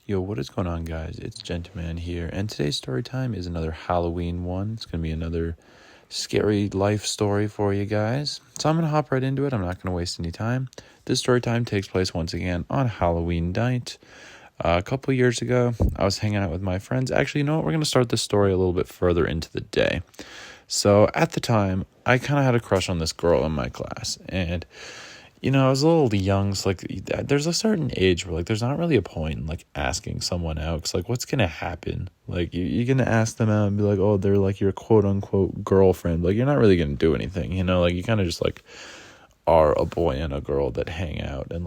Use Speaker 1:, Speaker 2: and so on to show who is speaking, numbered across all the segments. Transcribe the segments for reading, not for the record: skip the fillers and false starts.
Speaker 1: Yo, what is going on, guys? It's GentooMan here, and today's story time is another Halloween one. It's going to be another scary life story for you guys. So I'm going to hop right into it. I'm not going to waste any time. This story time takes place once again on Halloween night. A couple years ago, I was hanging out with my friends. Actually, you know what? We're going to start this story a little bit further into the day. So at the time, I kind of had a crush on this girl in my class, and I was a little young, so, there's a certain age where, there's not really a point in, asking someone out, because, what's going to happen? You're going to ask them out and be like, oh, they're, your quote-unquote girlfriend. You're not really going to do anything, you kind of just, are a boy and a girl that hang out, and,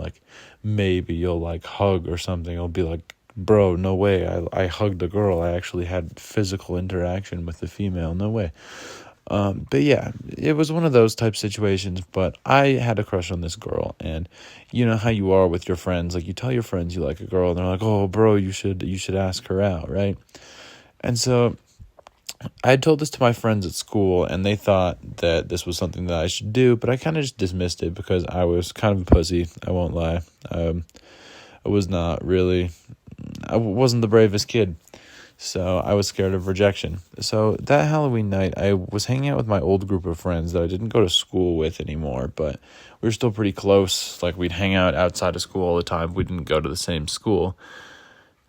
Speaker 1: maybe you'll, hug or something. You'll be like, bro, no way, I hugged a girl. I actually had physical interaction with the female. No way. But yeah, it was one of those type situations, but I had a crush on this girl, and you know how you are with your friends, you tell your friends you like a girl, and they're like, oh, bro, you should ask her out, right? And so I had told this to my friends at school, and they thought that this was something that I should do, but I kind of just dismissed it because I was kind of a pussy, I won't lie. I wasn't the bravest kid. So I was scared of rejection. So that Halloween night, I was hanging out with my old group of friends that I didn't go to school with anymore, but we were still pretty close. We'd hang out outside of school all the time. We didn't go to the same school.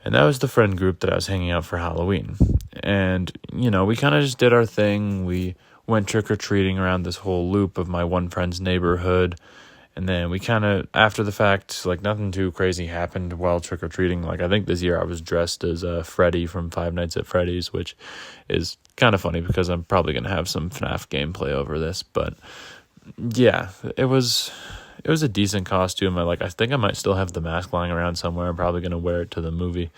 Speaker 1: And that was the friend group that I was hanging out for Halloween. And, we kind of just did our thing. We went trick-or-treating around this whole loop of my one friend's neighborhood. And then we kind of, after the fact, nothing too crazy happened while trick-or-treating. I think this year I was dressed as Freddy from Five Nights at Freddy's, which is kind of funny because I'm probably going to have some FNAF gameplay over this. But, yeah, it was a decent costume. I think I might still have the mask lying around somewhere. I'm probably going to wear it to the movie.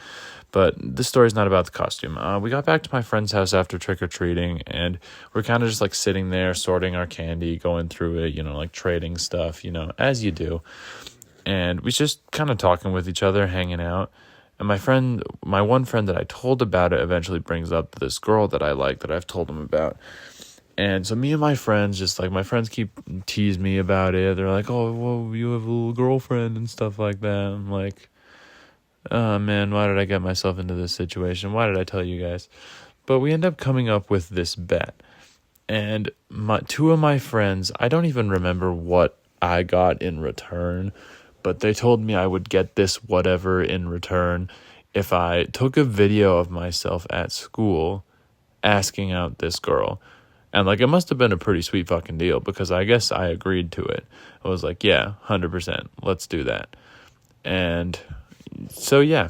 Speaker 1: But this story's not about the costume. We got back to my friend's house after trick-or-treating, and we're kind of just, sitting there, sorting our candy, going through it, trading stuff, as you do. And we just kind of talking with each other, hanging out. And my one friend that I told about it eventually brings up this girl that I like that I've told him about. And so me and my friends my friends keep tease me about it. They're like, oh, well, you have a little girlfriend and stuff like that. I'm like, oh, man, why did I get myself into this situation? Why did I tell you guys? But we end up coming up with this bet. And two of my friends, I don't even remember what I got in return, but they told me I would get this whatever in return if I took a video of myself at school asking out this girl. And, it must have been a pretty sweet fucking deal because I guess I agreed to it. I was like, yeah, 100%, let's do that. And so, yeah,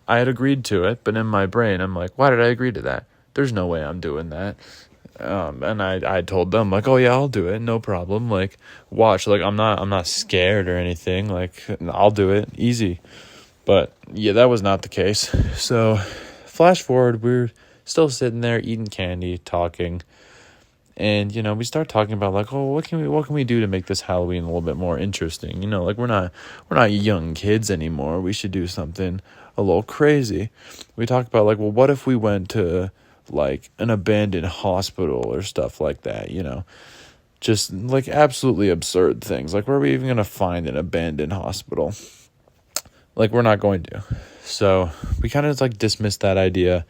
Speaker 1: I had agreed to it, but in my brain, I'm like, why did I agree to that? There's no way I'm doing that. And I told them, oh, yeah, I'll do it, no problem. Watch, I'm not scared or anything. I'll do it, easy. But, yeah, that was not the case. So, flash forward, we're still sitting there eating candy, talking. And, we start talking about, what can we do to make this Halloween a little bit more interesting? We're not young kids anymore. We should do something a little crazy. We talk about, well, what if we went to, an abandoned hospital or stuff like that, Just, absolutely absurd things. Where are we even going to find an abandoned hospital? We're not going to. So, we kind of, dismissed that idea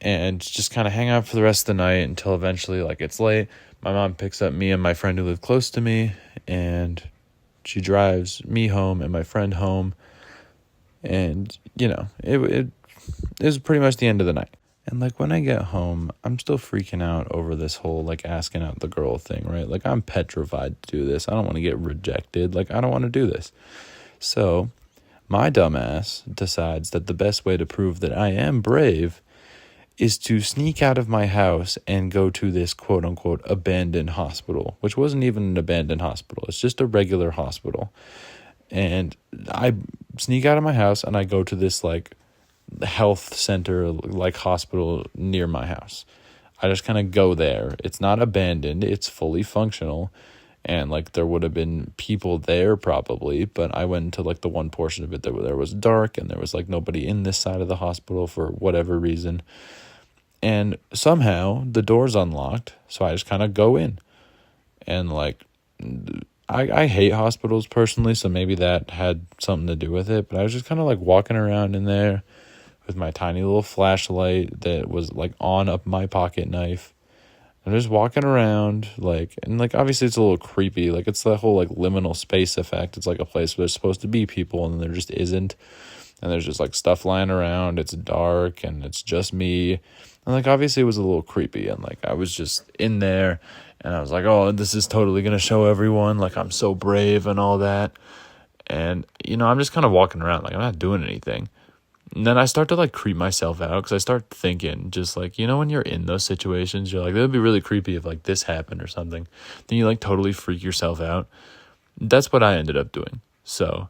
Speaker 1: and just kind of hang out for the rest of the night until eventually, it's late. My mom picks up me and my friend who lived close to me, and she drives me home and my friend home. And, it was pretty much the end of the night. And, when I get home, I'm still freaking out over this whole, asking out the girl thing, right? I'm petrified to do this. I don't want to get rejected. I don't want to do this. So, my dumbass decides that the best way to prove that I am brave is to sneak out of my house and go to this quote-unquote abandoned hospital, which wasn't even an abandoned hospital. It's just a regular hospital. And I sneak out of my house and I go to this, health center, hospital near my house. I just kind of go there. It's not abandoned. It's fully functional. And, there would have been people there probably, but I went into, the one portion of it that there was dark and there was, nobody in this side of the hospital for whatever reason. And somehow the door's unlocked, so I just kind of go in. And, I hate hospitals personally, so maybe that had something to do with it. But I was just kind of like walking around in there with my tiny little flashlight that was like on up my pocket knife. I'm just walking around, like, and like obviously it's a little creepy. Like, it's the whole like liminal space effect. It's like a place where there's supposed to be people and there just isn't. And there's just like stuff lying around. It's dark and it's just me. And like obviously it was a little creepy. And like I was just in there and I was like, oh, this is totally going to show everyone. Like, I'm so brave and all that. And, you know, I'm just kind of walking around. Like, I'm not doing anything. And then I start to like creep myself out because I start thinking just like, you know, when you're in those situations, you're like, that would be really creepy if like this happened or something. Then you like totally freak yourself out. That's what I ended up doing. So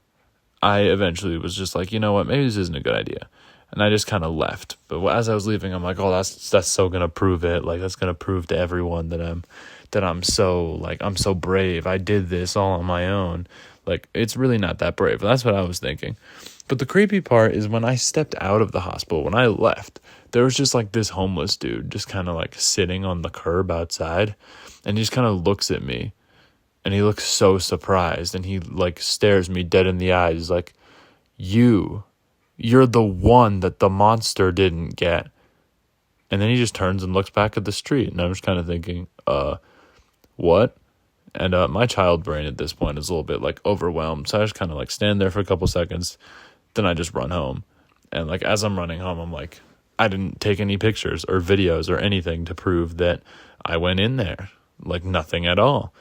Speaker 1: I eventually was just like, you know what, maybe this isn't a good idea. And I just kind of left. But as I was leaving, I'm like, oh, that's so going to prove it. Like, that's going to prove to everyone that I'm so brave. I did this all on my own. Like, it's really not that brave. That's what I was thinking. But the creepy part is when I stepped out of the hospital, when I left, there was just like this homeless dude just kind of like sitting on the curb outside. And he just kind of looks at me. And he looks so surprised. And he like stares me dead in the eyes. He's like, you're the one that the monster didn't get. And then he just turns and looks back at the street. And I'm just kind of thinking, what? And my child brain at this point is a little bit like overwhelmed. So I just kind of like stand there for a couple seconds. Then I just run home. And like as I'm running home, I'm like, I didn't take any pictures or videos or anything to prove that I went in there. Like nothing at all.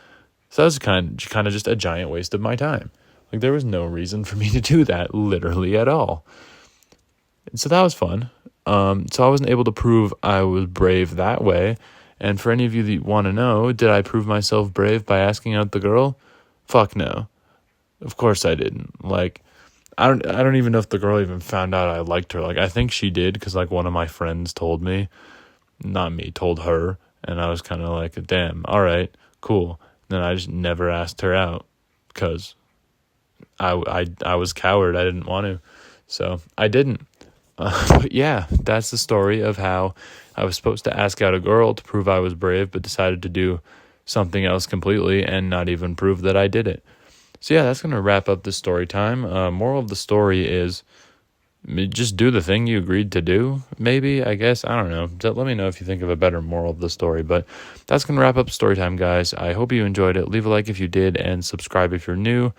Speaker 1: So that was kind of just a giant waste of my time. Like there was no reason for me to do that literally at all. And so that was fun. So I wasn't able to prove I was brave that way. And for any of you that want to know, did I prove myself brave by asking out the girl? Fuck no. Of course I didn't. Like, I don't even know if the girl even found out I liked her. Like, I think she did because, like, one of my friends told me. Not me, told her. And I was kind of like, damn, all right, cool. And then I just never asked her out because I was a coward. I didn't want to. So I didn't. But yeah, that's the story of how I was supposed to ask out a girl to prove I was brave, but decided to do something else completely and not even prove that I did it. So yeah, that's going to wrap up the story time. Moral of the story is just do the thing you agreed to do, maybe, I guess. I don't know. Let me know if you think of a better moral of the story. But that's going to wrap up story time, guys. I hope you enjoyed it. Leave a like if you did and subscribe if you're new.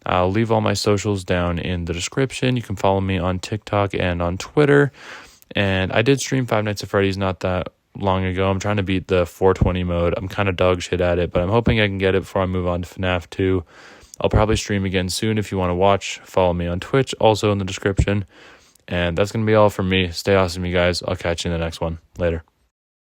Speaker 1: I'll leave all my socials down in the description. You can follow me on TikTok and on Twitter. And I did stream Five Nights at Freddy's not that long ago. I'm trying to beat the 420 mode. I'm kind of dog shit at it, but I'm hoping I can get it before I move on to FNAF 2. I'll probably stream again soon. If you want to watch, follow me on Twitch, also in the description. And that's going to be all from me. Stay awesome, you guys. I'll catch you in the next one. Later.